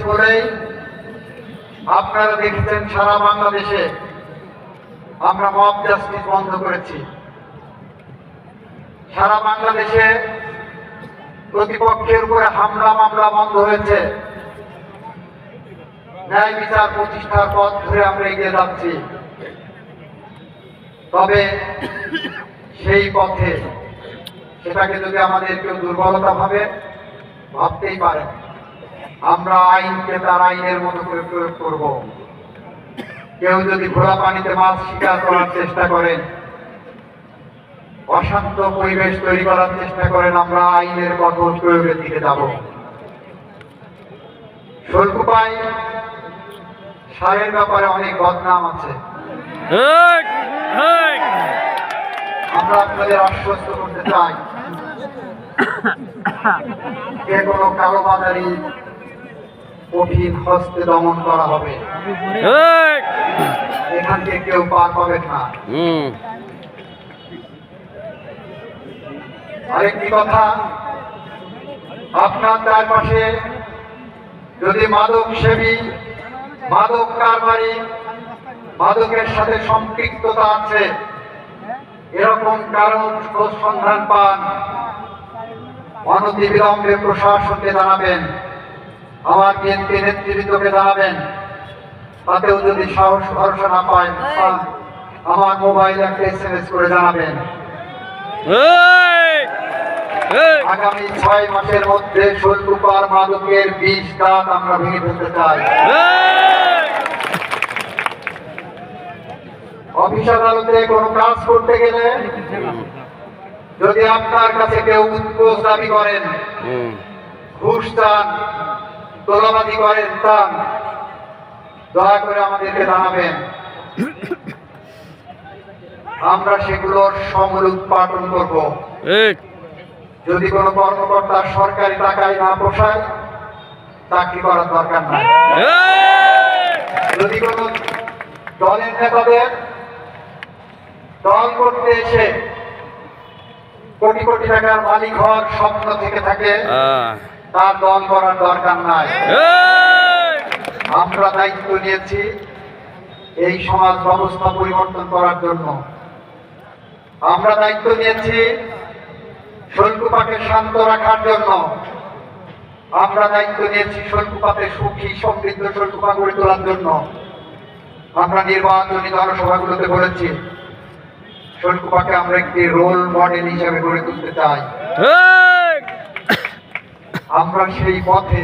বলেই আপনারা দেখেছেন সারা বাংলাদেশে আমরা মব জাস্টিস বন্ধ করেছি। সারা বাংলাদেশে প্রতিপক্ষের উপরে হামলা মামলা বন্ধ হয়েছে। ন্যায় বিচার প্রতিষ্ঠার পথ ধরে আমরা এগিয়ে যাচ্ছি। তবে সেই পথে সেটাকে যদি আমাদের কেউ দুর্বলতা ভাবতেই পারে, আমরা আইনকে তার আইনের মতো করে প্রয়োগ করব। কেউ যদি ঘোলা পানিতে মাছ শিকার করার চেষ্টা করেন, অশান্ত পরিবেশ তৈরি করার চেষ্টা করেন, আমরা আইনের কঠোর প্রয়োগের দিকে যাব। শোলকুপায় সারের ব্যাপারে অনেক বদনাম আছে। আমরা আপনাদের আশ্বস্ত করতে চাই, যে কোনো কালোবাজারি কঠিন হস্তে দমন করা হবে। এখান থেকে কেউ পার পাবেন না। আরেকটি কথা, আপনার চারপাশে যদি মাদক সেবী, মাদক কারবারি, মাদকের সাথে সম্পৃক্ততা আছে এরকম কারণ সন্ধান পান, অনতিবিলম্বে প্রশাসনকে জানাবেন, আমার বিএনপি নেতৃবৃন্দকে জানাবেন। তাতেও যদি সাহস ভরসা না পান, আমার মোবাইলে একটা SMS করে জানাবেন। আগামী 6 মাসের মধ্যে শোলকুপার মাদকের 20 দাঁত আমরা ভেঙে ফেলতে চাই। অফিস আদালতে কোনো কাজ করতে গেলে যদি আপনার কাছে কেউ উৎকোচ দাবি করেন, ঘুষ চান, তোলাবাজি করেন, দয়া করে আমাদেরকে জানাবেন। আমরা সেগুলোর সমূল উৎপাদন করব। যদি কোনো কর্মকর্তা সরকারি টাকায় না পোষায়, চাকরি করার দরকার নাই। যদি কোনো দলের নেতাদের দল করতে এসে কোটি কোটি টাকার মালিক হওয়ার স্বপ্ন থেকে থাকে, তার দল করার দরকার নাই। আমরা দায়িত্ব নিয়েছি এই সমাজ ব্যবস্থা পরিবর্তন করার জন্য। আমরা দায়িত্ব নিয়েছি শোলকুপাকে শান্ত রাখার জন্য। আমরা দায়িত্ব নিয়েছি শোলকুপাতে সুখী সমৃদ্ধ শোলকুপা গড়ে তোলার জন্য। আমরা নির্বাচনী জনসভাগুলোতে বলেছি শোলকুপাকে আমরা একটি রোল মডেল হিসেবে গড়ে তুলতে চাই। আমরা সেই পথে